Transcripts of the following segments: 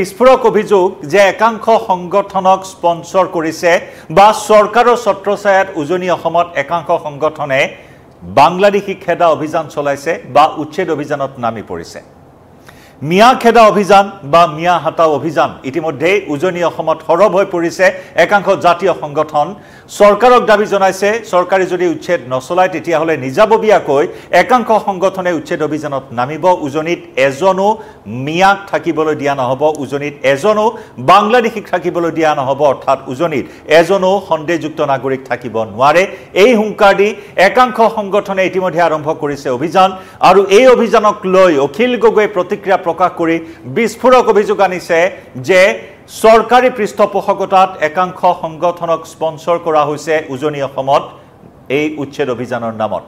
বিস্ফোরক অভিযোগ যে একাংশ সংগঠনক স্পন্সর করেছে বা সরকারের ছত্রছায়াত উজনি অসমত একাংশ সংগঠনে বাংলাদেশী খেদা অভিযান চলাইছে বা উচ্ছেদ অভিযানত নামি পড়েছে। মিয়া খেদা অভিযান বা মিয়া হাতাও অভিযান ইতিমধ্যে উজনি অসমত সরব হৈ পৰিছে। একাংশ জাতীয় সংগঠন সরকারক দাবী জনাইছে সরকারে যদি উচ্ছেদ নচলায় তেতিয়াহলে নিজাববীয়াকৈ একাংশ সংগঠনে উচ্ছেদ অভিযানত নামিব। উজনিত এজনো মিয়াক থাকিবলৈ দিয়া নহব, উজনিত এজনো বাংলাদেশীক থাকিবলৈ দিয়া নহব, অর্থাৎ উজনিত এজনো সন্দেহযুক্ত নাগরিক থাকিব নোৱাৰে। এই হুংকাৰ দি একাংশ সংগঠনে ইতিমধ্যে আৰম্ভ কৰেছে অভিযান আৰু এই অভিযানক লৈ অখিল গগৈ প্ৰতিক্ৰিয়া প্রকাশ করে বিস্ফোরক অভিযোগ আনিছে যে সরকারি পৃষ্ঠপোষকতাত একাংশ সংগঠনক স্পন্সর করা হয়েছে উজনি অসমত এই উচ্ছেদ অভিযানের নামত।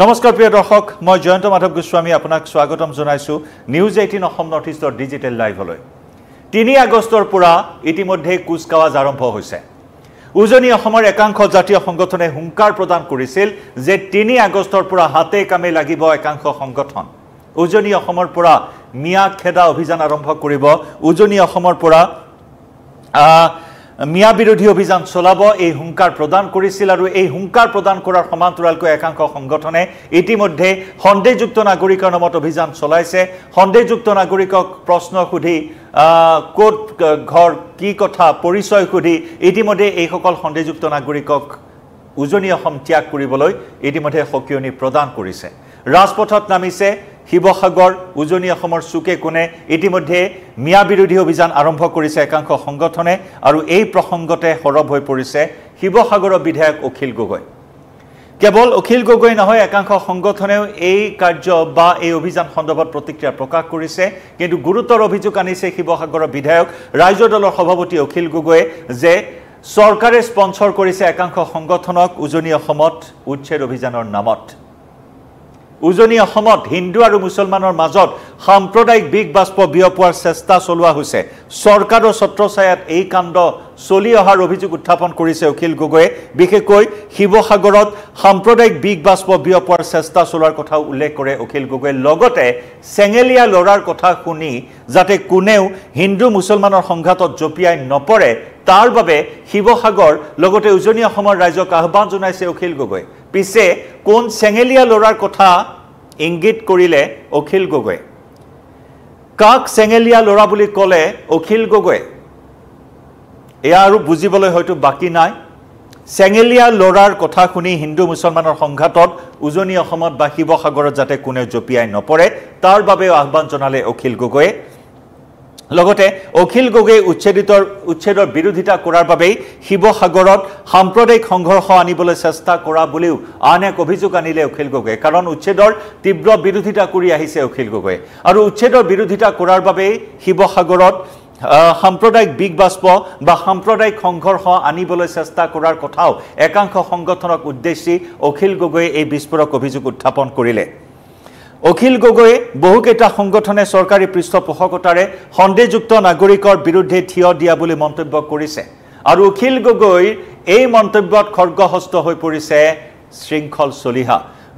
নমস্কার প্রিয় দর্শক, মই জয়ন্ত মাধৱ গোস্বামী আপনাক স্বাগতম জানাইছো নিউজ 18 অসম নৰ্থ ইষ্টৰ ডিজিটেল লাইভলৈ। 3 আগষ্টৰ পৰা ইতিমধ্যে কুচকাৱাজ আৰম্ভ হৈছে। উজনি অসমৰ একাংশ জাতীয় সংগঠনে হুংকাৰ প্ৰদান কৰিছিল যে 3 আগষ্টৰ পৰা হাতে কামে লাগিব একাংশ সংগঠন। উজনি অসমৰ পৰা মিয়া খেদা অভিযান আৰম্ভ কৰিব, উজনি অসমৰ পৰা মিয়া বিৰোধী অভিযান চলাব, এই হুংকাৰ প্ৰদান কৰিছিল। আৰু এই হুংকাৰ প্ৰদান কৰাৰ সমান্তৰালকৈ একাংশ সংগঠনে ইতিমধ্যে সন্দেহযুক্ত নাগৰিকৰ নামত অভিযান চলাইছে। সন্দেহযুক্ত নাগৰিকক প্ৰশ্ন সুধি ক'ত ঘৰ, কি কথা, পৰিচয় সুধি ইতিমধ্যে এইসকল সন্দেহযুক্ত নাগৰিকক উজনি অসম ত্যাগ কৰিবলৈ ইতিমধ্যে সকিয়নি প্ৰদান কৰিছে। ৰাজপথত নামিছে শিৱসাগৰ, উজনি অসমৰ চুকে কোণে ইতিমধ্যে মিয়া বিৰোধী অভিযান আৰম্ভ কৰিছে একাংশ সংগঠনে। আৰু এই প্ৰসংগতে সৰব হৈ পৰিছে শিৱসাগৰৰ বিধায়ক অখিল গগৈ। কেৱল অখিল গগৈ নহয়, একাংশ সংগঠনেও এই কাৰ্য বা এই অভিযান সন্দৰ্ভত প্ৰতিক্ৰিয়া প্ৰকাশ কৰিছে। কিন্তু গুৰুতৰ অভিযোগ আনিছে শিৱসাগৰৰ বিধায়ক ৰাজ্য দলৰ সভাপতি অখিল গগৈয়ে যে চৰকাৰে স্পন্সৰ কৰিছে একাংশ সংগঠনক উজনি অসমত উচ্ছেদ অভিযানৰ নামত। উজনি অসমত হিন্দু আৰু মুছলমানৰ মাজত সাম্প্ৰদায়িক বিগ বাষ্প বিয়পোৱাৰ চেষ্টা চলোৱা হৈছে। চৰকাৰৰ ছত্ৰছায়াত এই কাণ্ড চলি অহাৰ অভিযোগ উত্থাপন কৰিছে অখিল গগৈয়ে। বিশেষকৈ শিৱসাগৰত সাম্প্ৰদায়িক বিগ বাষ্প বিয়পোৱাৰ চেষ্টা চলোৱাৰ কথা উল্লেখ কৰে অখিল গগৈয়ে। লগতে চেঙেলীয়া লৰাৰ কথা শুনি যাতে কোনেও হিন্দু মুছলমানৰ সংঘাতত জঁপিয়াই নপৰে তাৰ বাবে শিৱসাগৰ লগতে উজনি অসমৰ ৰাইজক আহ্বান জনাইছে অখিল গগৈ। পিছে কোন চেঙেলীয়া লৰাৰ কথা ইংগিত কৰিলে অখিল গগৈ? কাক চেঙেলীয়া লৰা বুলি ক'লে অখিল গগৈ? এয়া আৰু বুজিবলৈ হয়তো বাকী নাই। চেঙেলীয়া লৰাৰ কথা শুনি হিন্দু মুছলমানৰ সংঘাতত উজনি অসমত বা শিৱসাগৰত যাতে কোনেও জঁপিয়াই নপৰে তাৰ বাবেও আহ্বান জনালে অখিল গগৈয়ে। লগতে অখিল গগৈ উচ্ছেদৰ বিৰোধিতা কৰাৰ বাবেই শিৱসাগৰত সাম্প্ৰদায়িক সংঘৰ্ষ আনিবলৈ চেষ্টা কৰা বুলিও আন এক অভিযোগ আনিলে অখিল গগৈয়ে। কাৰণ উচ্ছেদৰ তীব্ৰ বিৰোধিতা কৰি আহিছে অখিল গগৈয়ে। আৰু উচ্ছেদৰ বিৰোধিতা কৰাৰ বাবেই শিৱসাগৰত সাম্প্ৰদায়িক বিগ বাষ্প বা সাম্প্ৰদায়িক সংঘৰ্ষ আনিবলৈ চেষ্টা কৰাৰ কথাও একাংশ সংগঠনক উদ্দেশ্যি অখিল গগৈয়ে এই বিস্ফোৰক অভিযোগ উত্থাপন কৰিলে। অখিল গগৈয়ে বহুকেইটা সংগঠনে চৰকাৰী পৃষ্ঠপোষকতাৰে সন্দেহযুক্ত নাগৰিকৰ বিৰুদ্ধে থিয় দিয়া বুলি মন্তব্য কৰিছে। আৰু অখিল গগৈৰ এই মন্তব্যত খৰ্গহস্ত হৈ পৰিছে শৃংখল চলিহা।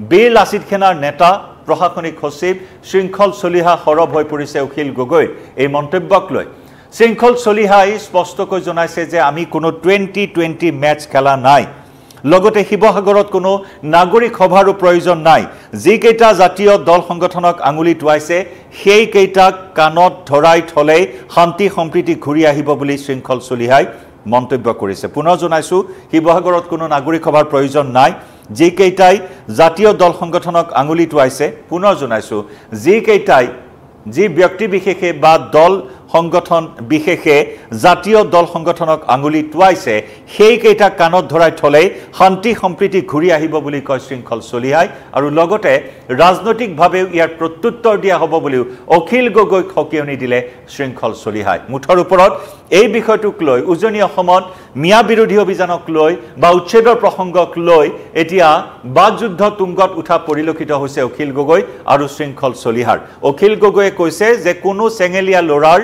বীৰ লাচিত সেনাৰ নেতা প্ৰশাসনিক সচিব শৃংখল চলিহা সৰব হৈ পৰিছে অখিল গগৈৰ এই মন্তব্যক লৈ। শৃংখল চলিহাই স্পষ্টকৈ জনাইছে যে আমি কোনো 2020 মেচ খেলা নাই। লগতে শিৱসাগৰত কোনো নাগৰিক সভাৰো প্ৰয়োজন নাই। যিকেইটা জাতীয় দল সংগঠনক আঙুলি টুৱাইছে সেইকেইটাক কাণত ধৰাই থলেই শান্তি সম্প্ৰীতি ঘূৰি আহিব বুলি শৃংখল চলিহাই মন্তব্য কৰিছে। পুনৰ জনাইছোঁ, শিৱসাগৰত কোনো নাগৰিক সভাৰ প্ৰয়োজন নাই। যিকেইটাই জাতীয় দল সংগঠনক আঙুলি টুৱাইছে, পুনৰ জনাইছোঁ, যি ব্যক্তি বিশেষে বা দল সংগঠন বিশেষে জাতীয় দল সংগঠনক আঙুলি টুৱাইছে সেইকেইটা কাণত ধৰাই থলেই শান্তি সম্প্ৰীতি ঘূৰি আহিব বুলি কয় শৃংখল চলিহাই। আৰু লগতে ৰাজনৈতিকভাৱেও ইয়াৰ প্ৰত্যুত্তৰ দিয়া হ'ব বুলিও অখিল গগৈক সকিয়নি দিলে শৃংখল চলিহাই। মুঠৰ ওপৰত এই বিষয়টোক লৈ উজনি অসমত মিয়া বিৰোধী অভিযানক লৈ বা উচ্ছেদৰ প্ৰসংগক লৈ এতিয়া বাকযুদ্ধ তুংগত উঠা পৰিলক্ষিত হৈছে অখিল গগৈ আৰু শৃংখল চলিহাৰ। অখিল গগৈয়ে কৈছে যে কোনো চেঙেলীয়া লৰাৰ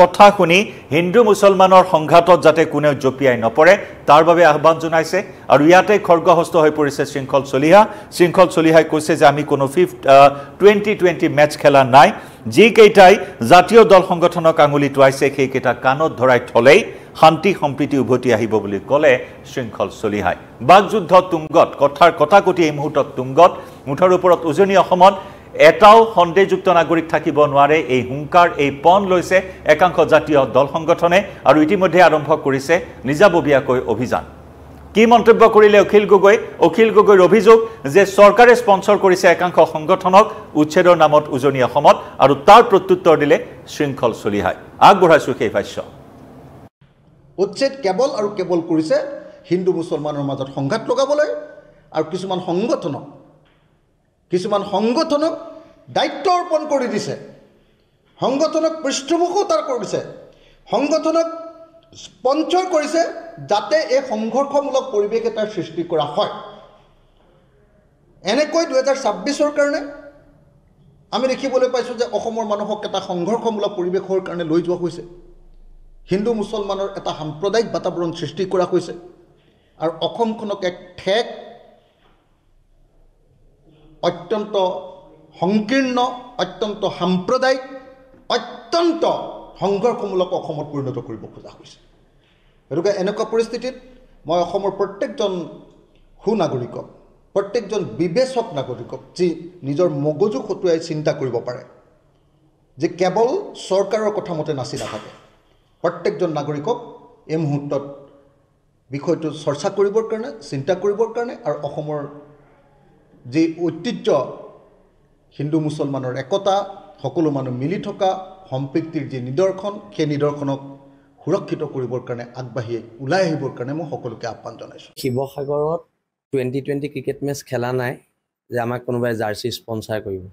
কথা শুনি হিন্দু মুছলমানৰ সংঘাতত যাতে কোনেও জঁপিয়াই নপৰে তাৰ বাবে আহ্বান জনাইছে। আৰু ইয়াতে খৰ্গহস্ত হৈ পৰিছে শৃংখল চলিহা। শৃংখল চলিহাই কৈছে যে আমি কোনো 2020 মেচ খেলা নাই। যিকেইটাই জাতীয় দল সংগঠনক আঙুলি টোৱাইছে সেইকেইটা কাণত ধৰাই থলেই শান্তি সম্প্ৰীতি উভতি আহিব বুলি ক'লে শৃংখল চলিহাই বাকযুদ্ধ তুংগত কথাকটি এই মুহূৰ্তত তুংগত মুঠৰ ওপৰত উজনি অসমত এটাও সন্দেহযুক্ত নাগৰিক থাকিব নোৱাৰে এই হুংকাৰ এই পণ লৈছে একাংশ জাতীয় দল সংগঠনে আৰু ইতিমধ্যে আৰম্ভ কৰিছে নিজাববীয়াকৈ অভিযান কি মন্তব্য কৰিলে অখিল গগৈৰ অভিযোগ যে চৰকাৰে স্পন্সৰ কৰিছে একাংশ সংগঠনক উচ্ছেদৰ নামত উজনি অসমত আৰু তাৰ প্ৰত্যুত্তৰ দিলে শৃংখল চলিহাই আগবঢ়াইছো সেই ভাষ্য উচ্ছেদ কেৱল কৰিছে হিন্দু মুছলমানৰ মাজত সংঘাত লগাবলৈ আৰু কিছুমান সংগঠনক দায়িত্ব অৰ্পণ কৰি দিছে সংগঠনক পৃষ্ঠপোষকতা কৰিছে সংগঠনক স্পন্সৰ কৰিছে যাতে এই সংঘৰ্ষমূলক পৰিৱেশ এটাৰ সৃষ্টি কৰা হয় এনেকৈ 2026ৰ কাৰণে আমি দেখিবলৈ পাইছোঁ যে অসমৰ মানুহক এটা সংঘৰ্ষমূলক পৰিৱেশৰ কাৰণে লৈ যোৱা হৈছে হিন্দু মুছলমানৰ এটা সাম্প্ৰদায়িক বাতাবৰণ সৃষ্টি কৰা হৈছে আৰু অসমখনক এক ঠেক অত্যন্ত সংকীৰ্ণ অত্যন্ত সাম্প্ৰদায়িক অত্যন্ত সংঘৰ্ষমূলক অসমত পৰিণত কৰিব খোজা হৈছে গতিকে এনেকুৱা পৰিস্থিতিত মই অসমৰ প্ৰত্যেকজন সুনাগৰিকক প্ৰত্যেকজন বিবেচক নাগৰিকক যি নিজৰ মগজু খটুৱাই চিন্তা কৰিব পাৰে যে কেৱল চৰকাৰৰ কথা মতে নাচি নাথাকে প্ৰত্যেকজন নাগৰিকক এই মুহূৰ্তত বিষয়টো চৰ্চা কৰিবৰ কাৰণে চিন্তা কৰিবৰ কাৰণে আৰু অসমৰ যি ঐতিহ্য হিন্দু মুছলমানৰ একতা সকলো মানুহ মিলি থকা সম্প্ৰীতিৰ যি নিদৰ্শন সেই নিদৰ্শনক সুৰক্ষিত কৰিবৰ কাৰণে আগবাঢ়ি ওলাই আহিবৰ কাৰণে মই সকলোকে আহ্বান জনাইছোঁ শিৱসাগৰত 2020 ক্ৰিকেট মেচ খেলা নাই যে আমাক কোনোবাই জাৰ্চি স্পন্সাৰ কৰিব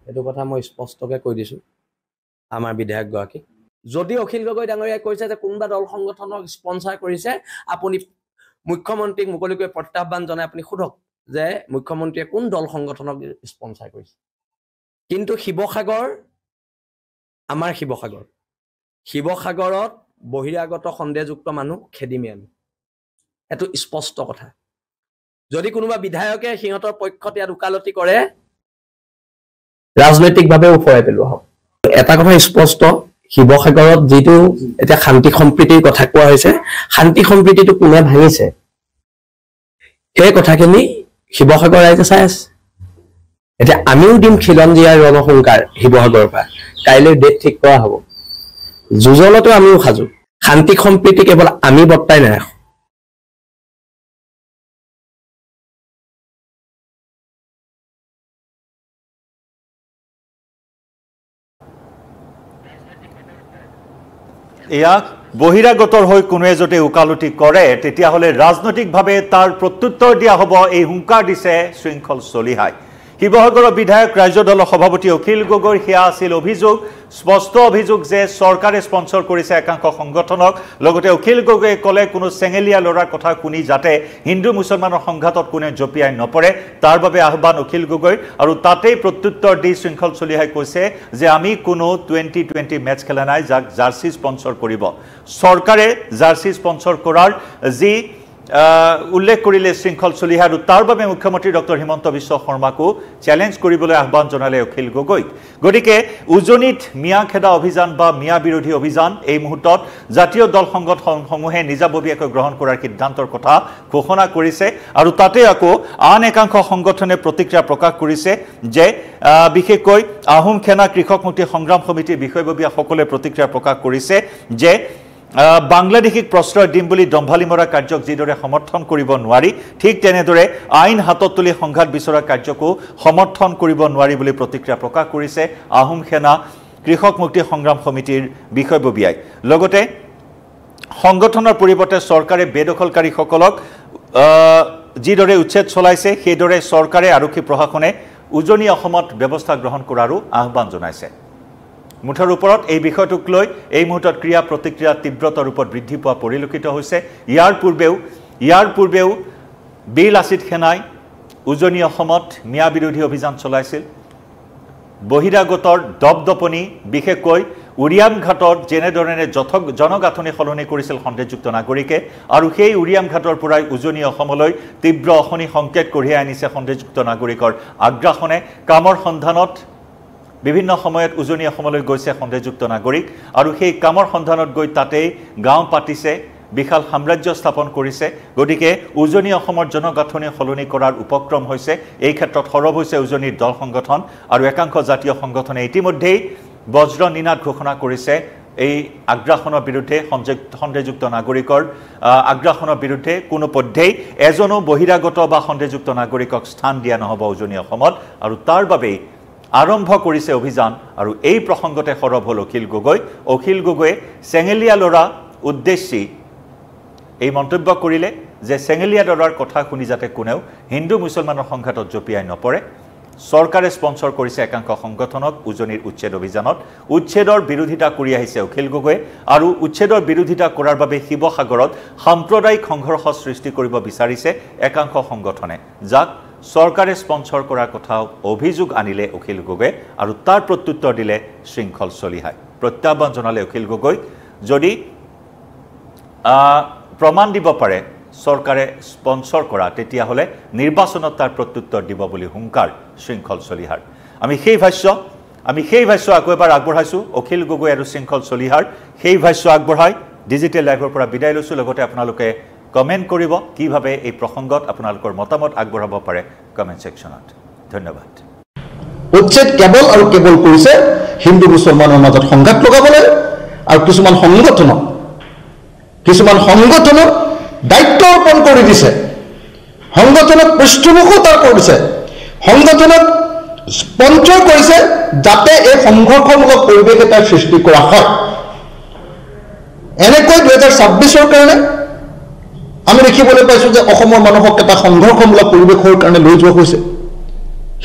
এইটো কথা মই স্পষ্টকৈ কৈ দিছোঁ আমাৰ বিধায়কগৰাকীক যদি অখিল গগৈ ডাঙৰীয়াই কৈছে যে কোনোবা দল সংগঠনক স্পন্সাৰ কৰিছে আপুনি মুখ্যমন্ত্ৰীক মুকলিকৈ প্ৰত্যাহ্বান জনাই আপুনি সোধক যে মুখ্যমন্ত্ৰীয়ে কোন দল সংগঠনক স্পন্সাৰ কৰিছে কিন্তু শিৱসাগৰ আমাৰ শিৱসাগৰত বহিৰাগত সন্দেহযুক্ত মানুহ খেদিমে আমি এইটো স্পষ্ট কথা যদি কোনোবা বিধায়কে সিহঁতৰ পক্ষত ইয়াত ওকালতি কৰে ৰাজনৈতিকভাৱে উফৰাই পেলোৱা হ'ব এটা কথা স্পষ্ট শিৱসাগৰত যিটো এতিয়া শান্তি সম্প্ৰীতিৰ কথা কোৱা হৈছে শান্তি সম্প্ৰীতিটো কোনে ভাঙিছে সেই কথাখিনি শিৱসাগৰ ৰাইজে চাই আছে এতিয়া আমিও দিম খিলঞ্জীয়াৰ ৰণসংকাৰ শিৱসাগৰৰ পৰা কাইলৈ ডেট ঠিক কৰা হ'ব যুঁজলতো আমিও সাজু শান্তি সম্প্ৰীতি কেৱল আমি বৰ্তাই নাৰাখোঁ ইয়াক বহিৰাগতৰ হৈ কোনোৱে যদি ওকালতি কৰে তেতিয়াহ'লে ৰাজনৈতিকভাৱে তাৰ প্ৰত্যুত্তৰ দিয়া হ'ব এই হুংকাৰ দিছে শৃংখল চলিহাই শিৱসাগৰৰ বিধায়ক ৰাজ্য দলৰ সভাপতি অখিল গগৈৰ সেয়া আছিল অভিযোগ স্পষ্ট অভিযোগ যে চৰকাৰে স্পন্সৰ কৰিছে একাংশ সংগঠনক লগতে অখিল গগৈয়ে ক'লে কোনো চেঙেলীয়া ল'ৰাৰ কথা শুনি যাতে হিন্দু মুছলমানৰ সংঘাতত কোনে জপিয়াই নপৰে তাৰ বাবে আহ্বান অখিল গগৈৰ আৰু তাতেই প্ৰত্যুত্তৰ দি শৃংখল চলিহাই কৈছে যে আমি কোনো 2020 মেচ খেলা নাই যাক জাৰ্চি স্পন্সৰ কৰিব চৰকাৰে জাৰ্চি স্পন্সৰ কৰাৰ যি উল্লেখ কৰিলে শৃংখল চলিহা আৰু তাৰ বাবে মুখ্যমন্ত্ৰী ডক্টৰ হিমন্ত বিশ্ব শৰ্মাকো চ্যালেঞ্জ কৰিবলৈ আহ্বান জনালে অখিল গগৈক গতিকে উজনিত মিয়া খেদা অভিযান বা মিয়া বিৰোধী অভিযান এই মুহূৰ্তত জাতীয় দল সংগঠনসমূহে নিজাববীয়াকৈ গ্ৰহণ কৰাৰ সিদ্ধান্তৰ কথা ঘোষণা কৰিছে আৰু তাতে আকৌ আন একাংশ সংগঠনে প্ৰতিক্ৰিয়া প্ৰকাশ কৰিছে যে বিশেষকৈ আহোম সেনা কৃষক মুক্তি সংগ্ৰাম সমিতিৰ বিষয়ববীয়াসকলে প্ৰতিক্ৰিয়া প্ৰকাশ কৰিছে যে বাংলাদেশিক প্ৰশ্ৰয় দিম বুলি দম্ভালি মৰা কাৰ্যক যিদৰে সমৰ্থন কৰিব নোৱাৰি ঠিক তেনেদৰে আইন হাতত তুলি সংঘাত বিচৰা কাৰ্যকো সমৰ্থন কৰিব নোৱাৰি বুলি প্ৰতিক্ৰিয়া প্ৰকাশ কৰিছে আহোম সেনা কৃষক মুক্তি সংগ্ৰাম সমিতিৰ বিষয়ববীয়াই লগতে সংগঠনৰ পৰিৱৰ্তে চৰকাৰে বেদখলকাৰীসকলক যিদৰে উচ্ছেদ চলাইছে সেইদৰে চৰকাৰে আৰক্ষী প্ৰশাসনে উজনি অসমত ব্যৱস্থা গ্ৰহণ কৰাৰো আহ্বান জনাইছে মুঠৰ ওপৰত এই বিষয়টোক লৈ এই মুহূৰ্তত ক্ৰিয়া প্ৰতিক্ৰিয়া তীব্ৰতা ৰূপত বৃদ্ধি পোৱা পৰিলক্ষিত হৈছে ইয়াৰ পূৰ্বেও বীৰ লাচিত সেনাই উজনি অসমত মিয়া বিৰোধী অভিযান চলাইছিল বহিৰাগতৰ দপদপনি বিশেষকৈ উৰিয়াম ঘাটত যেনেধৰণে জনগাঁথনি সলনি কৰিছিল সন্দেহযুক্ত নাগৰিকে আৰু সেই উৰিয়াম ঘাটৰ পৰাই উজনি অসমলৈ তীব্ৰ অশনি সংকেত কঢ়িয়াই আনিছে সন্দেহযুক্ত নাগৰিকৰ আগ্ৰাসনে কামৰ সন্ধানত বিভিন্ন সময়ত উজনি অসমলৈ গৈছে সন্দেহযুক্ত নাগৰিক আৰু সেই কামৰ সন্ধানত গৈ তাতেই গাঁও পাতিছে বিশাল সাম্ৰাজ্য স্থাপন কৰিছে গতিকে উজনি অসমৰ জনগাঁথনি সলনি কৰাৰ উপক্ৰম হৈছে এই ক্ষেত্ৰত সৰব হৈছে উজনিৰ দল সংগঠন আৰু একাংশ জাতীয় সংগঠনে ইতিমধ্যেই বজ্ৰ নিনাদ ঘোষণা কৰিছে এই আগ্ৰাসনৰ বিৰুদ্ধে সন্দেহযুক্ত নাগৰিকৰ আগ্ৰাসনৰ বিৰুদ্ধে কোনো পদ্ধেই এজনো বহিৰাগত বা সন্দেহযুক্ত নাগৰিকক স্থান দিয়া নহব উজনি অসমত আৰু তাৰ বাবেই আৰম্ভ কৰিছে অভিযান আৰু এই প্ৰসংগতে সৰব হ'ল অখিল গগৈয়ে চেঙেলীয়া লৰা উদ্দেশ্যি এই মন্তব্য কৰিলে যে চেঙেলীয়া লৰাৰ কথা শুনি যাতে কোনেও হিন্দু মুছলমানৰ সংঘাতত জপিয়াই নপৰে সৰকাৰে স্পন্সৰ কৰিছে একাংশ সংগঠনক উজনিৰ উচ্ছেদ অভিযানত উচ্ছেদৰ বিৰোধিতা কৰি আহিছে অখিল গগৈ আৰু উচ্ছেদৰ বিৰোধিতা কৰাৰ বাবে শিৱসাগৰত সাম্প্ৰদায়িক সংঘৰ্ষ সৃষ্টি কৰিব বিচাৰিছে একাংশ সংগঠনে যাক সৰকাৰে স্পন্সৰ কৰাৰ কথা অভিযোগ আনিলে অখিল গগৈ আৰু তাৰ প্ৰত্যুত্তৰ দিলে শৃংখল চলিহাই প্ৰত্যাহ্বান জনালে অখিল গগৈ যদি প্ৰমাণ দিব পাৰে সৰকাৰে স্পন্সৰ কৰা তেতিয়াহলে নিৰ্বাচনত তাৰ প্ৰত্যুত্তৰ দিব বুলি হুংকাৰ শৃংখল চলিহাৰ আমি সেই ভাষ্য আকৌ এবাৰ আগবঢ়াইছো অখিল গগৈ আৰু শৃংখল চলিহাৰ সেই ভাষ্য আগবঢ়াই ডিজিটেল লাইভৰ পৰা বিদায় লৈছো লগতে আপোনালোকে কমেন্ট কৰিব কিভাৱে এই প্ৰসংগত আপোনালোকৰ মতামত আগবঢ়াব পাৰে কমেন্ট সেকশনত ধন্যবাদ উচ্ছেদ কেৱল আৰু কেৱল কৰিছে হিন্দু মুছলমানৰ মাজত সংঘাত লগাবলৈ আৰু কিছুমান সংগঠনক দায়িত্ব অৰ্পণ কৰি দিছে সংগঠনক পৃষ্ঠপোষকতা কৰিছে সংগঠনক স্পন্সৰ কৰিছে যাতে এই সংঘৰ্ষমূলক পৰিৱেশ এটা সৃষ্টি কৰা হয় এনেকৈ 2026 কাৰণে আমি দেখিবলৈ পাইছো যে অসমৰ মানুহক এটা সংঘৰ্ষমূলক পৰিৱেশৰ কাৰণে লৈ যোৱা হৈছে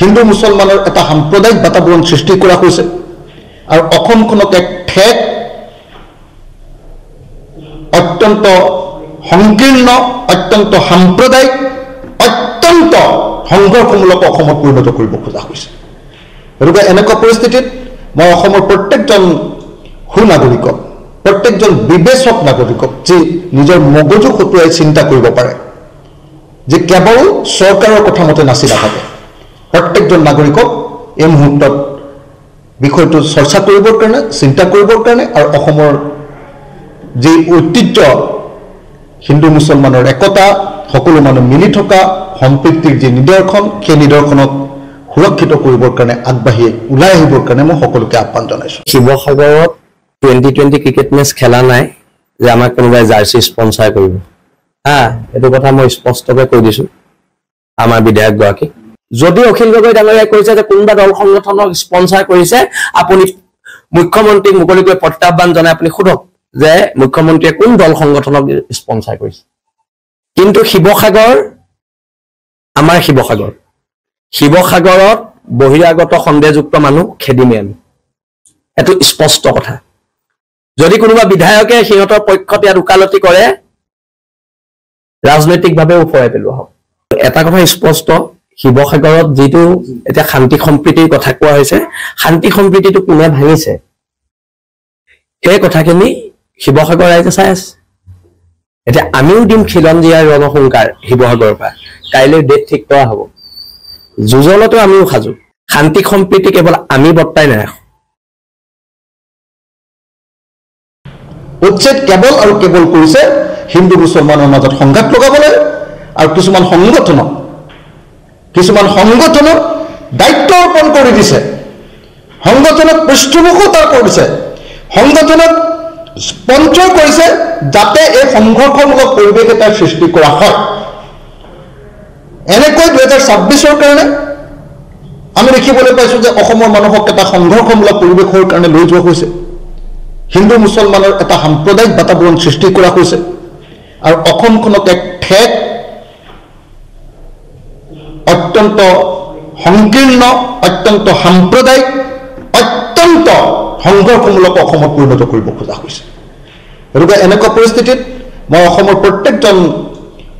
হিন্দু মুছলমানৰ এটা সাম্প্ৰদায়িক বাতাবৰণ সৃষ্টি কৰা হৈছে আৰু অসমখনক এক ঠেক অত্যন্ত সংকীৰ্ণ অত্যন্ত সাম্প্ৰদায়িক অত্যন্ত সংঘৰ্ষমূলক অসমত পৰিণত কৰিব খোজা হৈছে গতিকে এনেকুৱা পৰিস্থিতিত মই অসমৰ প্ৰত্যেকজন সুনাগৰিকক প্ৰত্যেকজন বিবেচক নাগৰিকক যি নিজৰ মগজু খটুৱাই চিন্তা কৰিব পাৰে যে কেৱল চৰকাৰৰ কথা মতে নাচি নাথাকে প্ৰত্যেকজন নাগৰিকক এই মুহূৰ্তত বিষয়টো চৰ্চা কৰিবৰ কাৰণে চিন্তা কৰিবৰ কাৰণে আৰু অসমৰ যি ঐতিহ্য হিন্দু মুছলমানৰ একতা সকলো মানুহ মিলি থকা সম্প্ৰীতিৰ যি নিদৰ্শন সেই নিদৰ্শনক সুৰক্ষিত কৰিবৰ কাৰণে আগবাঢ়ি ওলাই আহিবৰ কাৰণে মই সকলোকে আহ্বান জনাইছো শিৱসাগৰত 2020 ক্ৰিকেট মেচ খেলা নাই যে আমাক কোনোবাই জাৰ্চি স্পন্সৰ কৰিব এইটো কথা মই স্পষ্টকৈ কৈ দিছো আমাৰ বিধায়ক গৰাকী যদি অখিল গগৈ ডাঙৰীয়াই কৈছে যে কোনোবা দল সংগঠনক স্পন্সৰ কৰিছে আপুনি মুখ্যমন্ত্ৰীক মুকলিকৈ প্ৰত্যাহ্বান জনাই আপুনি সোধক যে মুখ্যমন্ত্ৰীয়ে কোন দল সংগঠনক স্পন্সৰ কৰিছে কিন্তু আমাৰ শিৱসাগৰত বহিৰাগত সন্দেহযুক্ত মানুহ খেদিমে আমি এটো স্পষ্ট কথা যদি কোনোবা বিধায়কে সিহঁতৰ পক্ষত ইয়াত উকালতি কৰে ৰাজনৈতিকভাৱে উফৰাই পেলোৱা হ'ব এটা কথা স্পষ্ট শিৱসাগৰত যেটো এটা শান্তি সম্প্ৰীতিৰ কথা কোৱা হৈছে শান্তি সম্প্ৰীতিটো কোনে ভাঙিছে এই কথাখিনি শিৱসাগৰ ৰাইজে চাই আছে এটা আমিও দিম খিলঞ্জীয়াৰ ৰণসংকাৰ শিৱসাগৰৰ পৰা কাইলৈ ডেট ঠিক কৰা হ'ব যুঁজলতো আমিও খাজু শান্তি সম্প্ৰীতি কেৱল আমি বৰ্তাই নাৰাখো উচ্ছেদ কেৱল আৰু কেৱল কৰিছে হিন্দু মুছলমানৰ মাজত সংঘাত লগাবলৈ আৰু কিছুমান সংগঠনক দায়িত্ব অৰ্পণ কৰি দিছে সংগঠনক পৃষ্ঠপোষকতা কৰিছে সংগঠনক স্পন্সৰ কৰিছে যাতে এই সংঘৰ্ষমূলক পৰিৱেশ এটা সৃষ্টি কৰা হয় এনেকৈ 2026 কাৰণে আমি দেখিবলৈ পাইছো যে অসমৰ মানুহক এটা সংঘৰ্ষমূলক পৰিৱেশৰ কাৰণে লৈ যোৱা হৈছে হিন্দু মুছলমানৰ এটা সাম্প্ৰদায়িক বাতাবৰণ সৃষ্টি কৰা হৈছে আৰু অসমখনক এক ঠেক অত্যন্ত সংকীৰ্ণ অত্যন্ত সাম্প্ৰদায়িক অত্যন্ত সংঘৰ্ষমূলক অসমত পৰিণত কৰিব খোজা হৈছে গতিকে এনেকুৱা পৰিস্থিতিত মই অসমৰ প্ৰত্যেকজন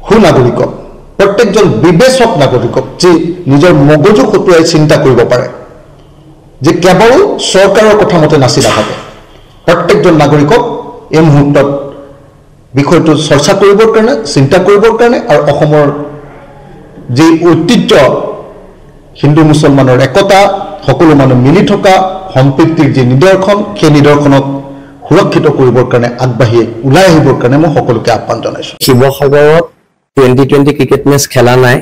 সুনাগৰিকক প্ৰত্যেকজন বিবেচক নাগৰিকক যি নিজৰ মগজু খটুৱাই চিন্তা কৰিব পাৰে যে কেৱল চৰকাৰৰ কথা মতে নাচি নাথাকে প্ৰত্যেকজন নাগৰিকক এই মুহূৰ্তত বিষয়টো চৰ্চা কৰিবৰ কাৰণে চিন্তা কৰিবৰ কাৰণে আৰু অসমৰ যি ঐতিহ্য হিন্দু মুছলমানৰ একতা সকলো মানুহ মিলি থকা সম্প্ৰীতিৰ যি নিদৰ্শন সেই নিদৰ্শনক সুৰক্ষিত কৰিবৰ কাৰণে আগবাঢ়ি ওলাই আহিবৰ কাৰণে মই সকলোকে আহ্বান জনাইছোঁ। শিৱসাগৰত 2020 ক্ৰিকেট মেচ খেলা নাই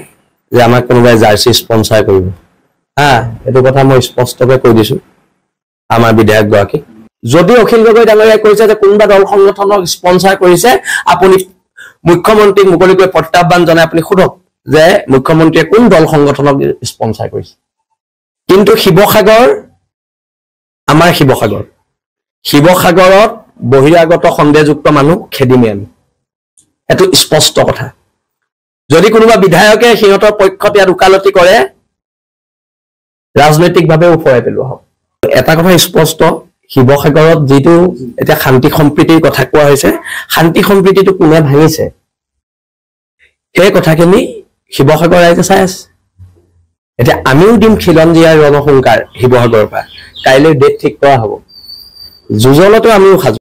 যে আমাক কোনোবাই জাৰ্চি স্পন্সাৰ কৰিব। এইটো কথা মই স্পষ্টকৈ কৈ দিছোঁ আমাৰ বিধায়কগৰাকী। যদি অখিল গগৈ ডাঙৰীয়াই কৈছে যে কোনোবা দল সংগঠনক স্পন্সাৰ কৰিছে, আপুনি মুখ্যমন্ত্ৰীক মুকলিকৈ প্ৰত্যাহ্বান জনাই আপুনি সোধক যে মুখ্যমন্ত্ৰীয়ে কোন দল সংগঠনক স্পন্সাৰ কৰিছে। কিন্তু শিৱসাগৰ, আমাৰ শিৱসাগৰত বহিৰাগত সন্দেহযুক্ত মানুহ খেদিমেই আমি, এইটো স্পষ্ট কথা। যদি কোনোবা বিধায়কে সিহঁতৰ পক্ষত ইয়াত ওকালতি কৰে, ৰাজনৈতিকভাৱে ওফৰাই পেলোৱা হ'ব। এটা কথা স্পষ্ট, শিৱসাগৰত যিটো এতিয়া শান্তি সম্প্ৰীতিৰ কথা কোৱা হৈছে, শান্তি সম্প্ৰীতিটো কোনে ভাঙিছে সেই কথাখিনি শিৱসাগৰ ৰাইজে চাই আছে। এতিয়া আমিও দিম খিলঞ্জীয়াৰ ৰণসংকাৰ শিৱসাগৰৰ পৰা, কাইলৈ ডেট ঠিক কৰা হ'ব। যুঁজলতো আমিও সাজু।